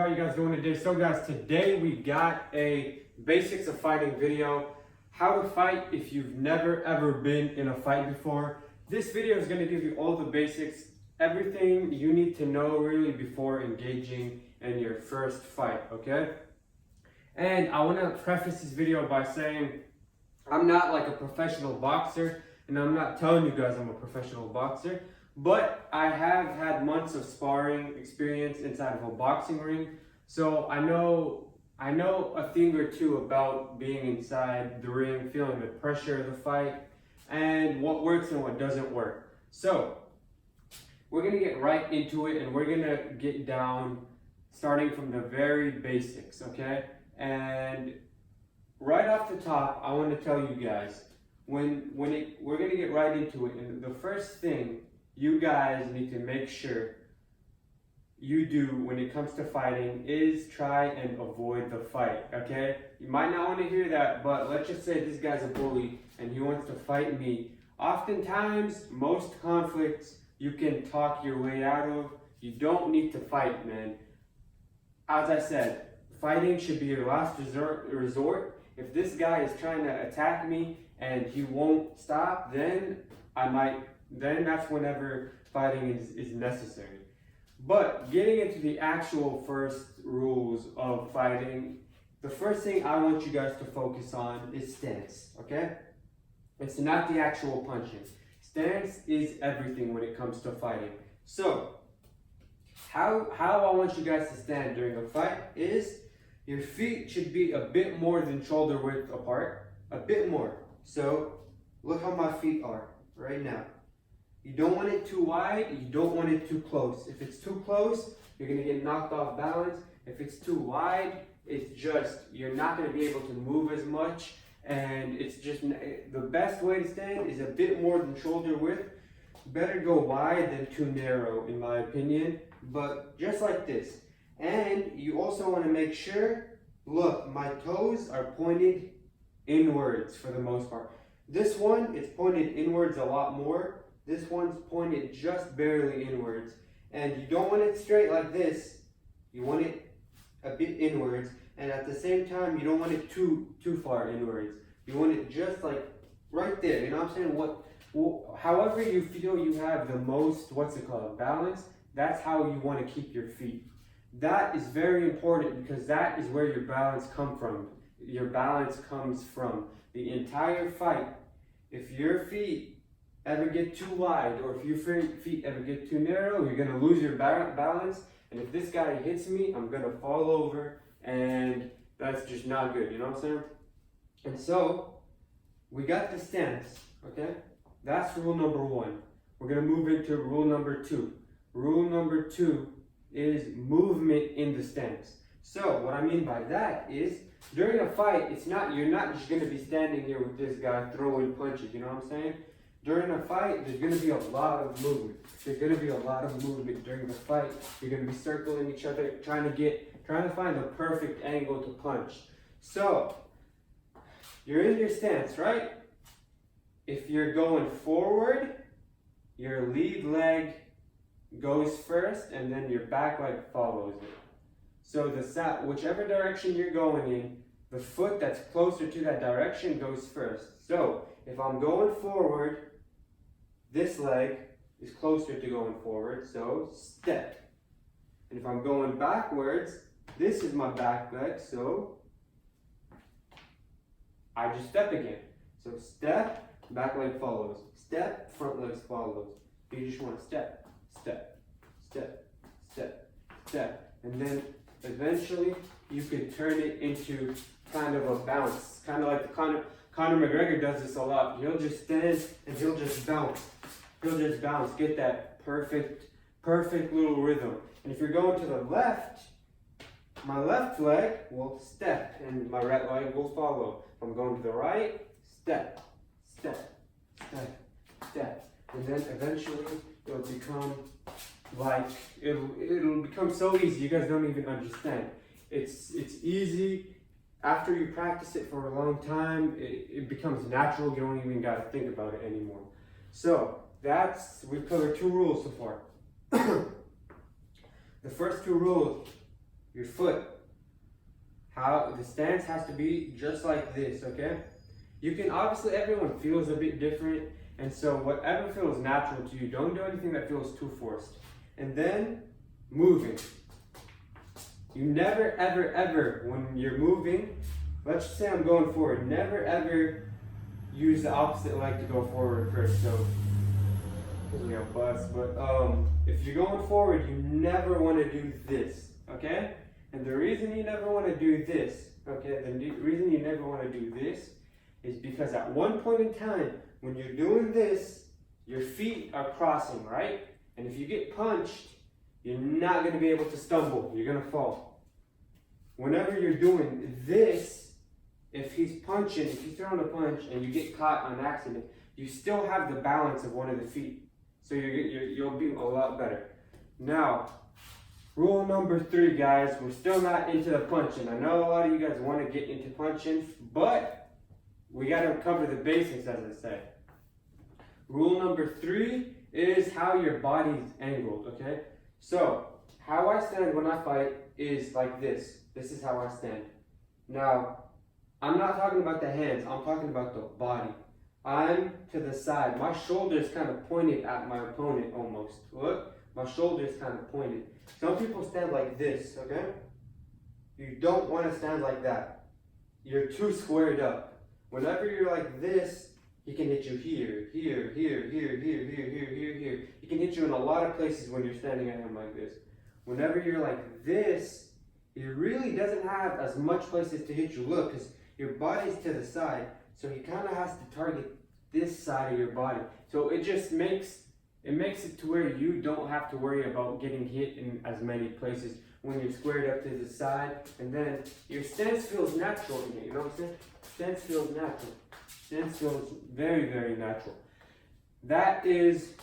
how you guys doing today? So guys, today we got a basics of fighting video. How to fight if you've never ever been in a fight before. This video is going to give you all the basics, everything you need to know really before engaging in your first fight, okay? And I want to preface this video by saying I'm not like a professional boxer, and I'm not telling you guys I'm a professional boxer, but I have had months of sparring experience inside of a boxing ring, so I know a thing or two about being inside the ring, feeling the pressure of the fight, and what works and what doesn't work. So we're gonna get right into it, and we're gonna get down starting from the very basics, okay? And right off the top, I want to tell you guys, we're gonna get right into it, and the first thing you guys need to make sure you do when it comes to fighting is try and avoid the fight, okay? You might not want to hear that, but let's just say this guy's a bully and he wants to fight me. Oftentimes, most conflicts you can talk your way out of. You don't need to fight, man. As I said, fighting should be your last resort. If this guy is trying to attack me and he won't stop, then that's whenever fighting is necessary. But getting into the actual first rules of fighting, the first thing I want you guys to focus on is stance, okay? It's not the actual punching. Stance is everything when it comes to fighting. So, how I want you guys to stand during a fight is your feet should be a bit more than shoulder width apart, a bit more. So, look how my feet are right now. You don't want it too wide, you don't want it too close. If it's too close, you're gonna get knocked off balance. If it's too wide, you're not gonna be able to move as much, and it's just, the best way to stand is a bit more than shoulder width. Better go wide than too narrow, in my opinion, but just like this. And you also wanna make sure, look, my toes are pointed inwards for the most part. This one, it's pointed inwards a lot more. This one's pointed just barely inwards. And you don't want it straight like this. You want it a bit inwards. And at the same time, you don't want it too far inwards. You want it just like right there. You know what I'm saying? However you feel you have the most, balance, that's how you want to keep your feet. That is very important because that is where your balance comes from. Your balance comes from the entire fight. If your feet ever get too wide, or if your feet ever get too narrow, you're gonna lose your balance. And if this guy hits me, I'm gonna fall over, and that's just not good, you know what I'm saying? And so, we got the stance, okay? That's rule number one. We're gonna move into rule number two. Rule number two is movement in the stance. So, what I mean by that is, during a fight, you're not just gonna be standing here with this guy throwing punches, you know what I'm saying? During a fight, there's going to be a lot of movement. There's going to be a lot of movement during the fight. You're going to be circling each other, trying to find the perfect angle to punch. So, you're in your stance, right? If you're going forward, your lead leg goes first, and then your back leg follows it. So whichever direction you're going in, the foot that's closer to that direction goes first. So, if I'm going forward, this leg is closer to going forward, so step. And if I'm going backwards, this is my back leg, so I just step again. So step, back leg follows. Step, front leg follows. You just want to step, step, step, step, step. And then eventually you can turn it into kind of a bounce. Kind of like Conor McGregor does this a lot. He'll just stand and he'll just bounce. He'll just bounce, get that perfect little rhythm. And if you're going to the left, my left leg will step and my right leg will follow. If I'm going to the right, step, step, step, step. And then eventually it'll become like, it'll become so easy, you guys don't even understand. It's easy. After you practice it for a long time, it becomes natural. You don't even got to think about it anymore. So, we've covered two rules so far. The first two rules your foot. How the stance has to be just like this, okay? You can obviously, everyone feels a bit different, and so whatever feels natural to you, don't do anything that feels too forced. And then moving. You never, ever, ever, when you're moving, let's just say I'm going forward, never, ever use the opposite leg to go forward first. So, because we have bus, but if you're going forward, you never want to do this, okay? And the reason you never want to do this, okay, the reason you never want to do this is because at one point in time, when you're doing this, your feet are crossing, right? And if you get punched, you're not going to be able to stumble. You're going to fall. Whenever you're doing this, if he's punching, if he's throwing a punch and you get caught on accident, you still have the balance of one of the feet. So you'll be a lot better. Now, rule number 3, guys, we're still not into the punching. I know a lot of you guys want to get into punching, but we got to cover the basics, as I said. Rule number 3 is how your body's angled, okay? So, how I stand when I fight is like this. This is how I stand. Now, I'm not talking about the hands, I'm talking about the body. I'm to the side. My shoulder is kind of pointed at my opponent almost. Look, my shoulder is kind of pointed. Some people stand like this, okay? You don't want to stand like that. You're too squared up. Whenever you're like this, he can hit you here, here, here, here, here, here, here, here, here. He can hit you in a lot of places when you're standing at him like this. Whenever you're like this, he really doesn't have as much places to hit you. Look, because your body's to the side, so he kind of has to target this side of your body. So it just makes it to where you don't have to worry about getting hit in as many places when you're squared up to the side, and then your stance feels natural in it, you know what I'm saying? Stance feels natural. Stance feels very, very natural. That is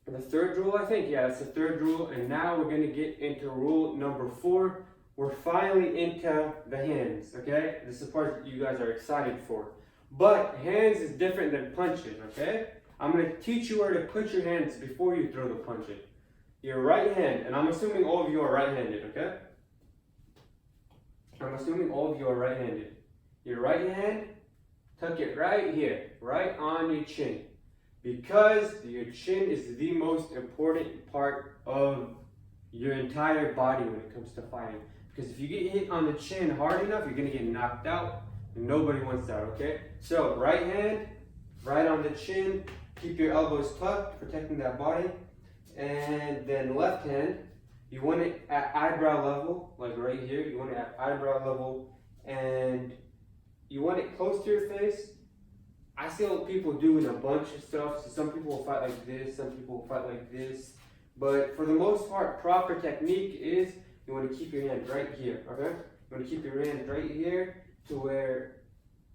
the 3rd rule, I think. Yeah, that's the 3rd rule, and now we're going to get into rule number 4. We're finally into the hands, okay? This is the part that you guys are excited for. But hands is different than punching, okay? I'm going to teach you where to put your hands before you throw the punch in. Your right hand, and I'm assuming all of you are right-handed, okay? I'm assuming all of you are right-handed. Your right hand, tuck it right here, right on your chin. Because your chin is the most important part of your entire body when it comes to fighting. Because if you get hit on the chin hard enough, you're going to get knocked out. And nobody wants that, okay? So, right hand, right on the chin. Keep your elbows tucked, protecting that body. And then left hand, you want it at eyebrow level, like right here. You want it at eyebrow level. And you want it close to your face. I see what people doing a bunch of stuff. So some people will fight like this, some people will fight like this. But for the most part, proper technique is you want to keep your hand right here, okay? You want to keep your hand right here to where,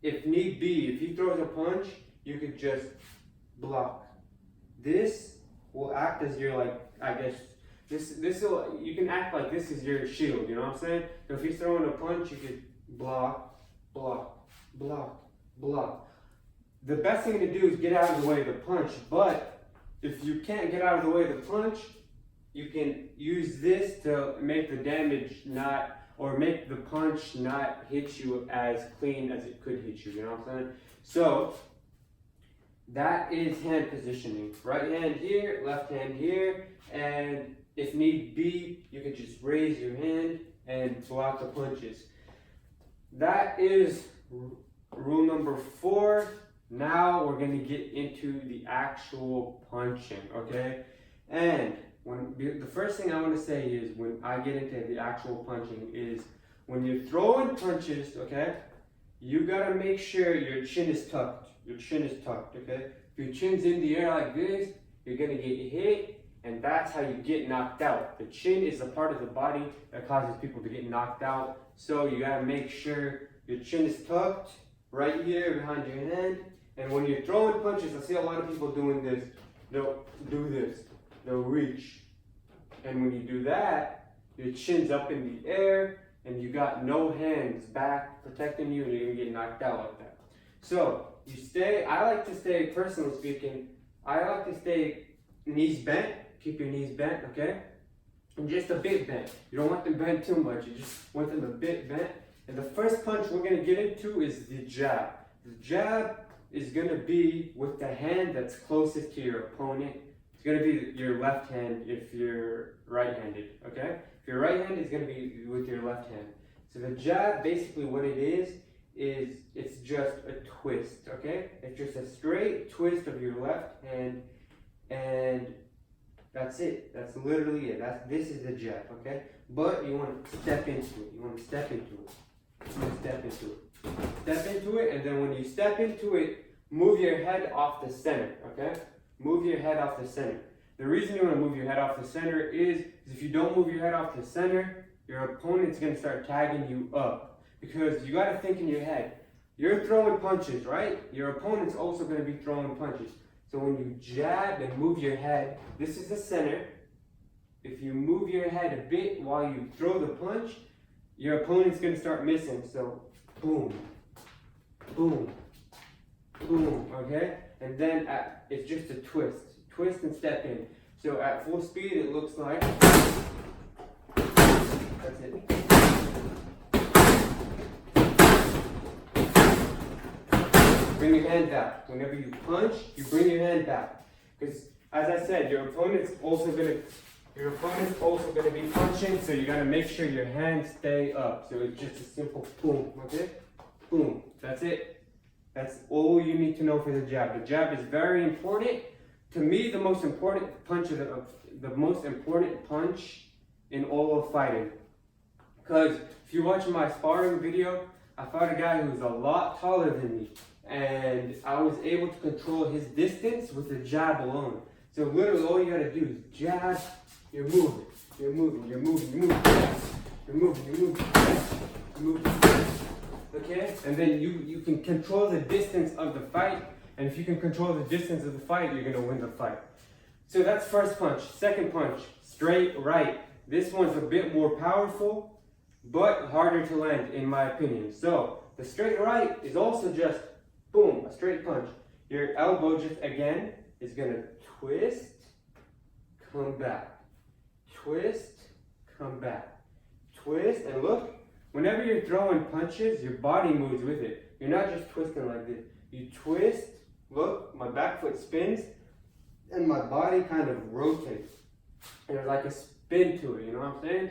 if need be, if he throws a punch, you could just block. This will act as your, like, I guess, this will, you can act like this is your shield, you know what I'm saying? So if he's throwing a punch, you could block, block, block, block. The best thing to do is get out of the way of the punch, but if you can't get out of the way of the punch, you can use this to make the damage not, or make the punch not hit you as clean as it could hit you, you know what I'm saying? So, that is hand positioning. Right hand here, left hand here, and if need be, you can just raise your hand and block the punches. That is rule number 4. Now we're going to get into the actual punching, okay? And the first thing I want to say is, when I get into the actual punching, is when you're throwing punches, okay, you got to make sure your chin is tucked. Your chin is tucked, okay? If your chin's in the air like this, you're going to get hit, and that's how you get knocked out. The chin is the part of the body that causes people to get knocked out. So you got to make sure your chin is tucked right here behind your hand. And when you're throwing punches, I see a lot of people doing this. They'll do this. They'll reach. And when you do that, your chin's up in the air, and you got no hands back protecting you, and you're going to get knocked out like that. So, I like to stay, personally speaking, I like to stay knees bent. Keep your knees bent, okay? and just a bit bent. You don't want them bent too much, you just want them a bit bent. And the first punch we're going to get into is the jab. The jab is going to be with the hand that's closest to your opponent. It's going to be your left hand if you're right-handed, okay? If you're right-handed, it's going to be with your left hand. So the jab, basically what it is it's just a twist, okay? It's just a straight twist of your left hand, and that's it. That's literally it. This is the jab, okay? But you want to step into it. You want to step into it. You want to step into it. Step into it, and then when you step into it, move your head off the center, okay? Move your head off the center. The reason you want to move your head off the center is if you don't move your head off the center, your opponent's going to start tagging you up. Because you got to think in your head, you're throwing punches, right? Your opponent's also going to be throwing punches. So when you jab and move your head, this is the center. If you move your head a bit while you throw the punch, your opponent's going to start missing. So boom, boom, boom, okay? And then it's just a twist. Twist and step in. So at full speed, it looks like, that's it. Bring your hand back. Whenever you punch, you bring your hand back. Because as I said, your opponent's also gonna be punching, so you gotta make sure your hands stay up. So it's just a simple boom, okay? Boom. That's it. That's all you need to know for the jab. The jab is very important. To me, the most important punch in all of fighting. Because if you watch my sparring video, I fought a guy who was a lot taller than me. And I was able to control his distance with the jab alone. So literally all you gotta do is jab, you're moving, you're moving, you're moving, you're moving, you're moving, you're moving, you're moving. Okay? And then you can control the distance of the fight. And if you can control the distance of the fight, you're gonna win the fight. So that's first punch. Second punch, straight right. This one's a bit more powerful, but harder to land in my opinion. So the straight right is also just boom, a straight punch. Your elbow just again is gonna twist, come back. Twist, come back. Twist, and look, whenever you're throwing punches, your body moves with it. You're not just twisting like this. You twist, look, my back foot spins, and my body kind of rotates. And there's like a spin to it, you know what I'm saying?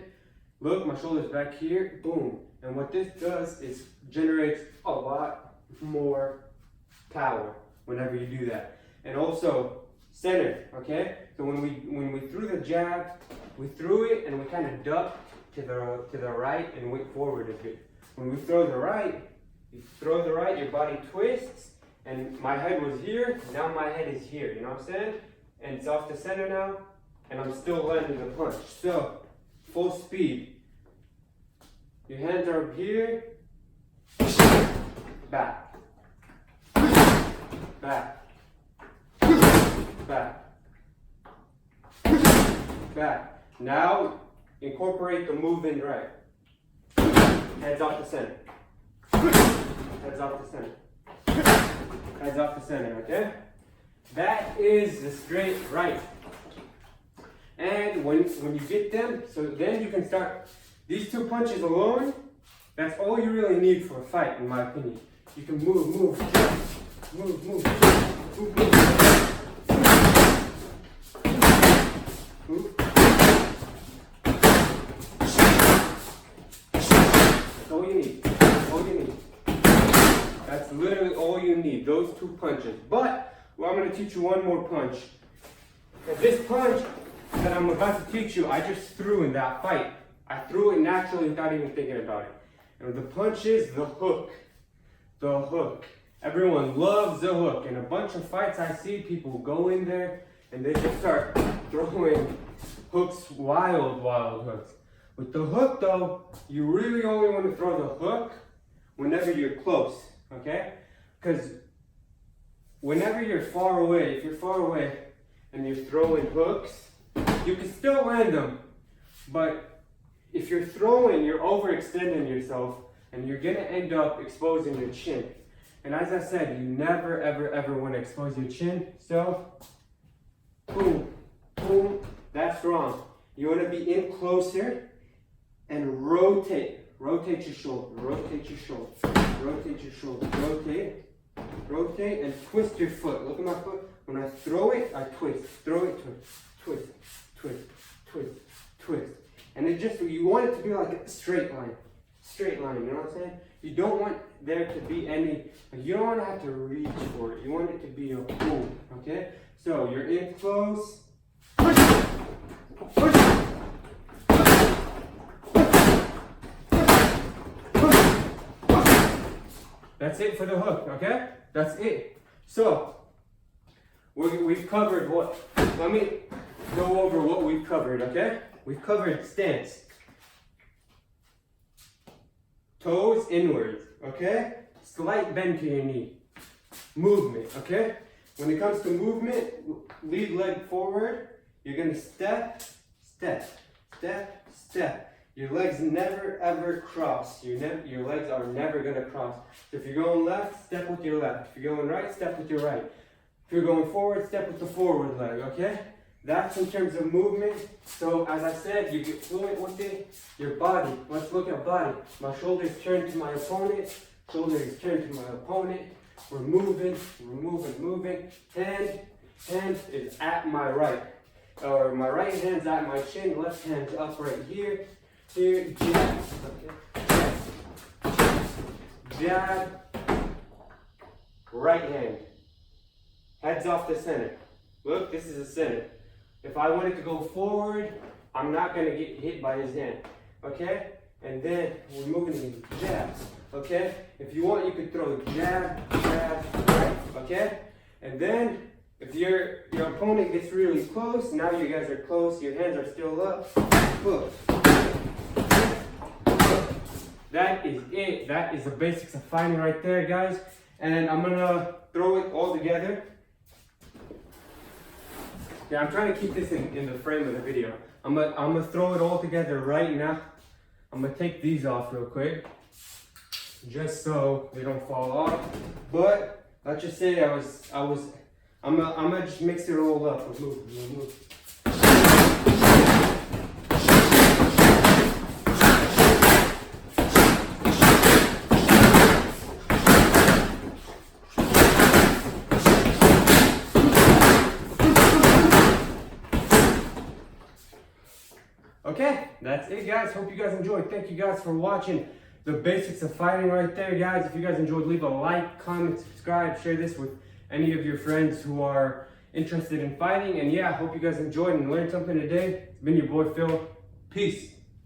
Look, my shoulder's back here, boom. And what this does is generates a lot more power whenever you do that. And also center, okay? So when we threw the jab, we threw it and we kind of ducked to the right and went forward a bit. When we throw the right, your body twists, and my head was here, now my head is here, you know what I'm saying? And it's off the center now, and I'm still landing the punch. So, full speed. Your hands are up here, back. Back, back, back. Now incorporate the move in right. Heads off the center. Heads off the center. Heads off the center, okay? That is the straight right. And when you get them, so then you can start these two punches alone. That's all you really need for a fight, in my opinion. You can move, move, move, move, move, move. Move. That's all you need. All you need. That's literally all you need. Those two punches. But I'm going to teach you one more punch. And this punch that I'm about to teach you, I just threw in that fight. I threw it naturally without even thinking about it. And the punch is the hook. The hook. Everyone loves the hook. In a bunch of fights I see, people go in there and they just start throwing hooks, wild hooks. With the hook though, you really only want to throw the hook whenever you're close, okay? Because whenever you're far away, if you're far away and you're throwing hooks, you can still land them. But if you're throwing, you're overextending yourself and you're gonna end up exposing your chin. And as I said, you never, ever want to expose your chin. So, boom, boom, that's wrong. You want to be in closer and rotate. Rotate your shoulder, rotate your shoulder, rotate your shoulder, rotate, and twist your foot. Look at my foot. When I throw it, I twist. Throw it, twist, twist. And it just, you want it to be like a straight line. Straight line, you know what I'm saying? You don't want there to be any, you don't want to have to reach for it. You want it to be a boom, okay? So you're in close, push, push. That's it for the hook, okay? That's it. So, we've covered what? Let me go over what we've covered, okay? We've covered stance. Toes inwards, okay? Slight bend to your knee. Movement, okay? When it comes to movement, lead leg forward. You're gonna step, step, step, step. Your legs never ever cross. Your legs are never gonna cross. So if you're going left, step with your left. If you're going right, step with your right. If you're going forward, step with the forward leg, okay? That's in terms of movement. So as I said, you get fluent with it. Your body, let's look at body. My shoulders turn to my opponent. Shoulders turn to my opponent. We're moving. Hand is at my right. Or my right hand's at my chin, left hand's up right here. Here, jab, okay. Jab, right hand. Heads off the center. Look, this is the center. If I wanted to go forward, I'm not gonna get hit by his hand, okay? And then we're moving in jabs, okay? If you want, you could throw jab, jab, right, okay? And then, if your opponent gets really close, now you guys are close, your hands are still up, hook. That is it. That is the basics of fighting right there, guys. And I'm gonna throw it all together. Yeah, I'm trying to keep this in the frame of the video. I'm gonna throw it all together right now. I'm gonna take these off real quick, just so they don't fall off. But let's just say I'm gonna just mix it all up. Move. Okay, that's it, guys. Hope you guys enjoyed. Thank you guys for watching the basics of fighting right there, guys. If you guys enjoyed, leave a like, comment, subscribe, share this with any of your friends who are interested in fighting. And yeah, I hope you guys enjoyed and learned something today. It's been your boy Phil. Peace.